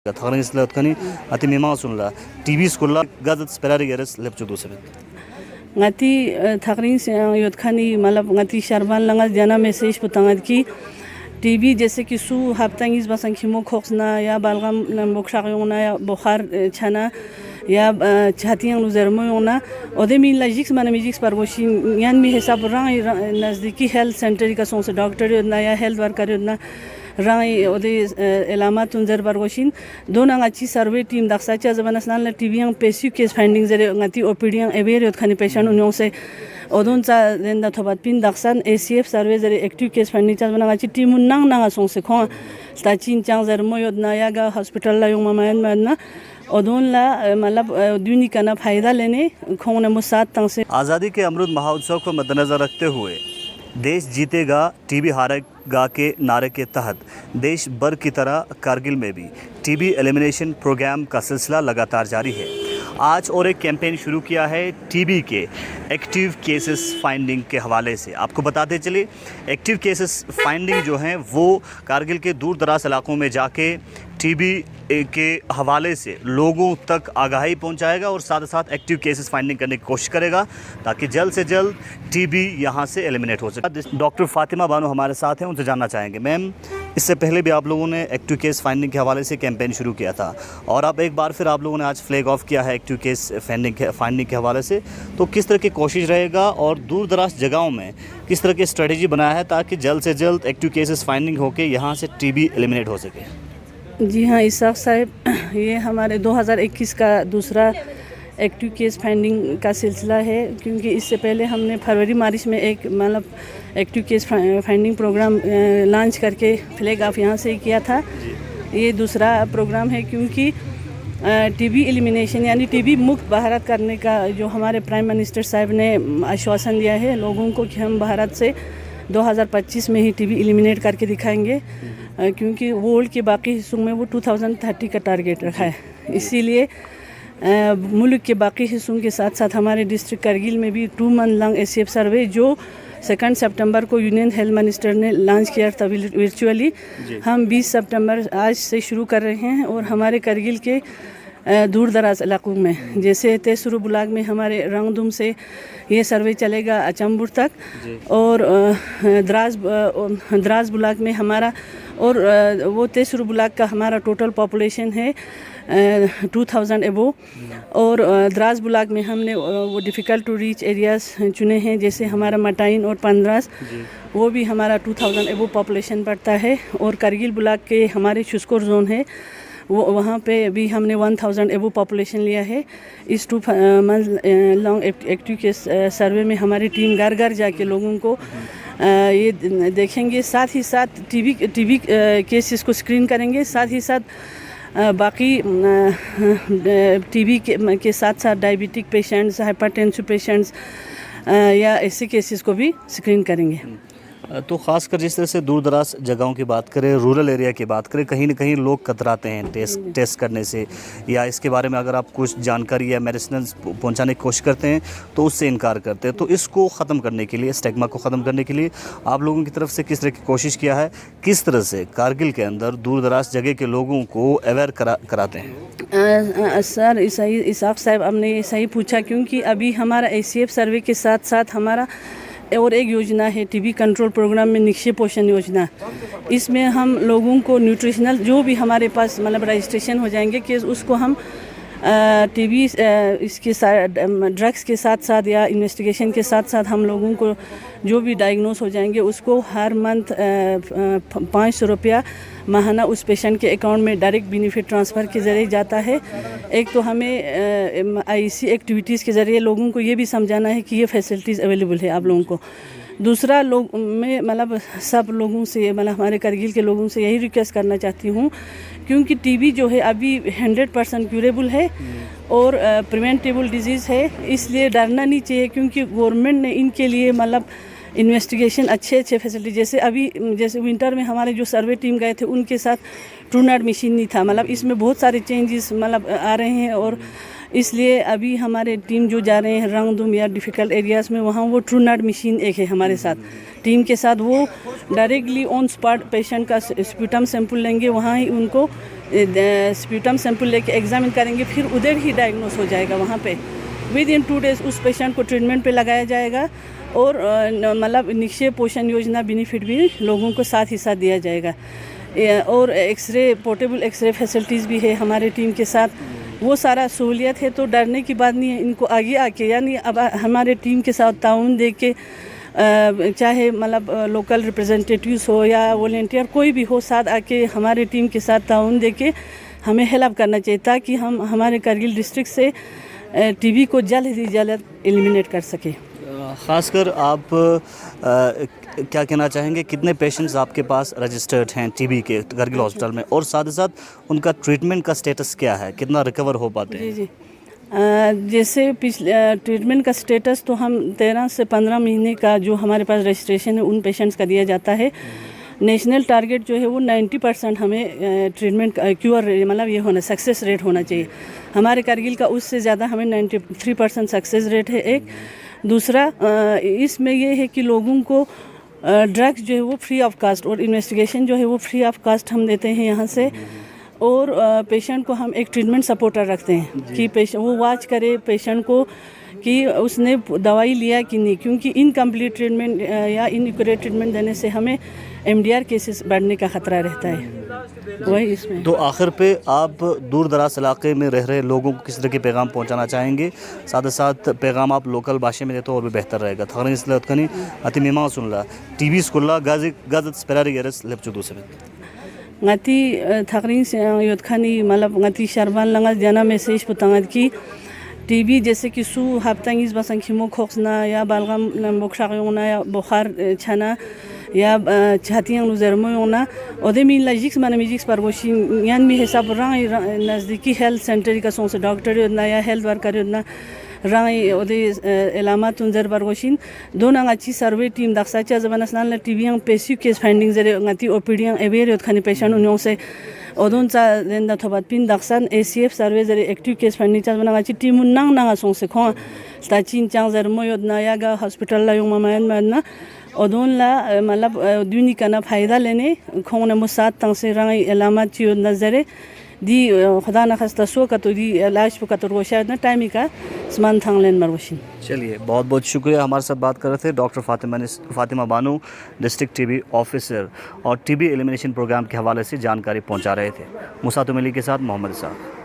Thagran islat kani ati mema sunla TV skulla gazet sperari geres lepchu dusebe ngati thagrin yot khani malab ngati sharban langa jana message putangad ki TB जैसे कि सु हफ्तांगिस बसन खिमो खोक्सना या बालगम बोखशागयोना या बुखार छना या छातियां नुजरमोना ओदे मिन लजिक्स माने मिजिक्स परगोशिन यान मी हिसाब रंग नजदीकी हेल्थ सेंटर का सोंस डॉक्टर योजना या हेल्थ वर्कर योजना रंग ओदे इलामात उनजर परगोशिन दोना अच्छी सर्वे टीम दक्षाचा जबनसनाल टीबीयं पेसिव केस फाइंडिंग जरे ngati ओपीडीयं एवेर योत खनि पेशेंट उन्यों से odon cha denda thobat pin daksan ACF survey zare active case finding cha bana chi team nang nang song se khon sta chin chang zar moyod na ya ga hospital la yung mamayan na odon la मतलब दुनिया का ना फायदा लेने खोने Mossad तंग से आज़ादी के अमृत महोत्सव को मद्देनजर रखते हुए देश जीतेगा टीबी हारेगा के नारे के तहत देश भर की तरह कारगिल में भी टीबी एलिमिनेशन प्रोग्राम का सिलसिला लगातार जारी है। आज और एक कैंपेन शुरू किया है टीबी के एक्टिव केसेस फाइंडिंग के हवाले से। आपको बताते चले एक्टिव केसेस फाइंडिंग जो हैं वो कारगिल के दूर दराज इलाकों में जाके टीबी के हवाले से लोगों तक आगाही पहुंचाएगा और साथ साथ एक्टिव केसेस फाइंडिंग करने की कोशिश करेगा ताकि जल्द से जल्द टीबी यहां से एलिमिनेट हो सके। डॉक्टर फातिमा बानो हमारे साथ हैं, उनसे जानना चाहेंगे मैम, इससे पहले भी आप लोगों ने एक्टिव केस फाइंडिंग के हवाले से कैंपेन शुरू किया था और अब एक बार फिर आप लोगों ने आज फ्लैग ऑफ किया है एक्टिव केस फाइंडिंग के हवाले से, तो किस तरह की कोशिश रहेगा और दूर दराज जगहों में किस तरह की स्ट्रेटजी बनाया है ताकि जल्द से जल्द एक्टिव केसेस फाइंडिंग होकर यहाँ से टीबी एलिमिनेट हो सके? जी हाँ इसाक साहब, ये हमारे 2021 का दूसरा एक्टिव केस फाइंडिंग का सिलसिला है, क्योंकि इससे पहले हमने फरवरी मार्च में एक मतलब active case finding program launch करके फ्लैग ऑफ यहाँ से किया था। ये दूसरा प्रोग्राम है क्योंकि टीबी एलिमिनेशन यानी टीबी मुक्त भारत करने का जो हमारे प्राइम मिनिस्टर साहब ने आश्वासन दिया है लोगों को कि हम भारत से 2025 में ही टीबी एलिमिनेट करके दिखाएंगे, क्योंकि वर्ल्ड के बाकी हिस्सों में वो 2030 का टारगेट रखा है। इसीलिए मुल्क के बाकी हिस्सों के साथ साथ हमारे डिस्ट्रिक्ट करगिल में भी 2 मंथ लॉन्ग ACF सर्वे जो 2 सितंबर को यूनियन हेल्थ मिनिस्टर ने लॉन्च किया था वर्चुअली, हम 20 सितंबर आज से शुरू कर रहे हैं और हमारे करगिल के दूर दराज इलाकों में जैसे तेसरू बुलाग में हमारे रंगदुम से ये सर्वे चलेगा अचंबुर तक और द्रास बुलाग में हमारा और वो तेसरू बुलाग का हमारा टोटल पॉपुलेशन है 2000 एबो और द्रास बुलाग में हमने वो डिफ़िकल्ट टू रीच एरियाज़ चुने हैं जैसे हमारा मटाइन और पंद्रास, वो भी हमारा 2000 एबो पॉपुलेशन पड़ता है और करगिल बुलाग के हमारे शुष्कोर जोन है वो वहाँ पे भी हमने 1000 एबो पॉपुलेशन लिया है। इस 2 मंथ लॉन्ग एक्टिव केस सर्वे में हमारी टीम घर घर जाके लोगों को ये देखेंगे, साथ ही साथ टीबी केसेस को स्क्रीन करेंगे, साथ ही साथ बाकी टीबी के साथ साथ डायबिटिक पेशेंट्स, हाइपरटेंसिव पेशेंट्स या ऐसे केसेस को भी स्क्रीन करेंगे। तो ख़ासकर जिस तरह से दूर दराज जगहों की बात करें, रूरल एरिया की बात करें, कहीं ना कहीं लोग कतराते हैं टेस्ट करने से, या इसके बारे में अगर आप कुछ जानकारी या मेडिसिन पहुंचाने की कोशिश करते हैं तो उससे इनकार करते हैं। तो इसको ख़त्म करने के लिए, स्टिग्मा को ख़त्म करने के लिए आप लोगों की तरफ से किस तरह की कोशिश किया है, किस तरह से कारगिल के अंदर दूर दराज जगह के लोगों को अवेयर कराते हैं? सर इसाक साहब, हमने ये सही पूछा क्योंकि अभी हमारा ACF सर्वे के साथ साथ हमारा और एक योजना है टीबी कंट्रोल प्रोग्राम में निक्षय पोषण योजना। इसमें हम लोगों को न्यूट्रिशनल जो भी हमारे पास मतलब रजिस्ट्रेशन हो जाएंगे कि उसको हम टीबी इसके साथ ड्रग्स के साथ साथ या इन्वेस्टिगेशन के साथ साथ हम लोगों को जो भी डायग्नोस हो जाएंगे उसको हर मंथ 500 रुपया माहाना उस पेशेंट के अकाउंट में डायरेक्ट बेनिफिट ट्रांसफ़र के ज़रिए जाता है। एक तो हमें IC एक्टिविटीज़ के ज़रिए लोगों को ये भी समझाना है कि ये फैसिलिटीज़ अवेलेबल है आप लोगों को। दूसरा लोग मैं मतलब सब लोगों से मतलब हमारे करगिल के लोगों से यही रिक्वेस्ट करना चाहती हूँ, क्योंकि टीबी जो है अभी 100% क्यूरेबल है और प्रिवेंटेबल डिजीज़ है, इसलिए डरना नहीं चाहिए, क्योंकि गवर्नमेंट ने इनके लिए मतलब इन्वेस्टिगेशन अच्छे फैसिलिटी जैसे विंटर में हमारे जो सर्वे टीम गए थे उनके साथ ट्रूनाट मशीन नहीं था, मतलब इसमें बहुत सारे चेंजेस मतलब आ रहे हैं और इसलिए अभी हमारे टीम जो जा रहे हैं रंगदुम या डिफ़िकल्ट एरियाज़ में वहाँ वो ट्रूनाट मशीन एक है हमारे साथ टीम के साथ, वो डायरेक्टली ऑन स्पॉट पेशेंट का स्प्यूटम सैंपल लेंगे, वहाँ ही उनको स्प्यूटम सैंपल लेके एग्जामिन करेंगे, फिर उधर ही डायग्नोस हो जाएगा वहाँ पे। विद इन 2 डेज़ उस पेशेंट को ट्रीटमेंट पे लगाया जाएगा और मतलब निक्षय पोषण योजना बेनिफिट भी लोगों को साथ ही साथ दिया जाएगा। और एक्सरे, पोर्टेबल एक्सरे फैसिलिटीज़ भी है हमारे टीम के साथ, वो सारा सहूलियत है। तो डरने की बात नहीं है, इनको आगे आके यानी अब हमारे टीम के साथ ताउन दे के चाहे मतलब लोकल रिप्रेजेंटेटिव्स हो या वॉलंटियर कोई भी हो, साथ आके हमारे टीम के साथ ताउन दे के हमें हेल्प करना चाहिए ताकि हम हमारे करगिल डिस्ट्रिक्ट से टीबी को जल्द ही जल्द एलिमिनेट कर सके। ख़ासकर आप क्या कहना चाहेंगे, कितने पेशेंट्स आपके पास रजिस्टर्ड हैं टीबी के करगिल हॉस्पिटल में, और साथ ही साथ उनका ट्रीटमेंट का स्टेटस क्या है, कितना रिकवर हो पाते हैं? जी जैसे पिछले ट्रीटमेंट का स्टेटस तो हम 13 से 15 महीने का जो हमारे पास रजिस्ट्रेशन है उन पेशेंट्स का दिया जाता है। नेशनल टारगेट जो है वो 90% हमें ट्रीटमेंट क्योर मतलब ये होना सक्सेस रेट होना चाहिए। हमारे करगिल का उससे ज़्यादा हमें 93% सक्सेस रेट है। एक दूसरा इसमें ये है कि लोगों को ड्रग्स जो है वो फ्री ऑफ कास्ट और इन्वेस्टिगेशन जो है वो फ्री ऑफ कास्ट हम देते हैं यहाँ से। और पेशेंट को हम एक ट्रीटमेंट सपोर्टर रखते हैं कि पेशेंट वो वॉच करे पेशेंट को कि उसने दवाई लिया कि नहीं, क्योंकि इनकम्प्लीट ट्रीटमेंट या इनएक्यूरेट ट्रीटमेंट देने से हमें MDR केसेस बढ़ने का ख़तरा रहता है। वही इसमें तो आखिर पे आप दूर दराज इलाके में रह रहे लोगों को किस तरह के पैगाम पहुंचाना चाहेंगे? साथ ही साथ पैगाम आप लोकल भाषा में देते हो और भी बेहतर रहेगा। थाने इसलिए उत्खनी अति मीमा सुनला टीवी स्कूल गाजत स्पेरारी गेरस लेपचुदू से ngati thakring se yot khani malab ngati sharban langa jana message putangat ki TB जैसे कि सू हफ्तांगिस बसन खिमो खोक्सना या बालगम बोखशागयोना या बुखार छना या छातियां लुजरमोना ओदे मिन लजिक्स माने मिजिक्स परगोशी यान मी हिसाब रंग नजदीकी हेल्थ सेंटर का सोंसे डॉक्टर योजना या हेल्थ वर्कर योजना रंग ओदे इलामात उनजर परगोशिन दोना अच्छी सर्वे टीम दक्षाचा जबनसनाल टीबी पेसिव केस फाइंडिंग जरे ngati ओपीडी एवेर योत खनि पेशेंट उन्यों से ओदोन चा देंदा थोबात पिन दक्षान ACF सर्वे जरे एक्टिव केस फाइंडिंग चा बना अच्छी टीम नंग नंग सोंसे खो ताचिन चांग जर मोयोदना या गा हॉस्पिटल ला यों मायन मायना ओदोन ला मतलब दुनी का फायदा लेने खोने मुसात तंग से रंग इलामात चियो नजरे दी खुदा न खस्ता सो का तो दी लाश का तो रोशा ना टाइम का समान थांग लेन मरवशी। चलिए, बहुत बहुत शुक्रिया। हमारे साथ बात कर रहे थे डॉक्टर फातिमा बानू, डिस्ट्रिक्ट टीबी ऑफिसर, और टीबी एलिमिनेशन प्रोग्राम के हवाले से जानकारी पहुंचा रहे थे। मुसातुम अली के साथ मोहम्मद साहब।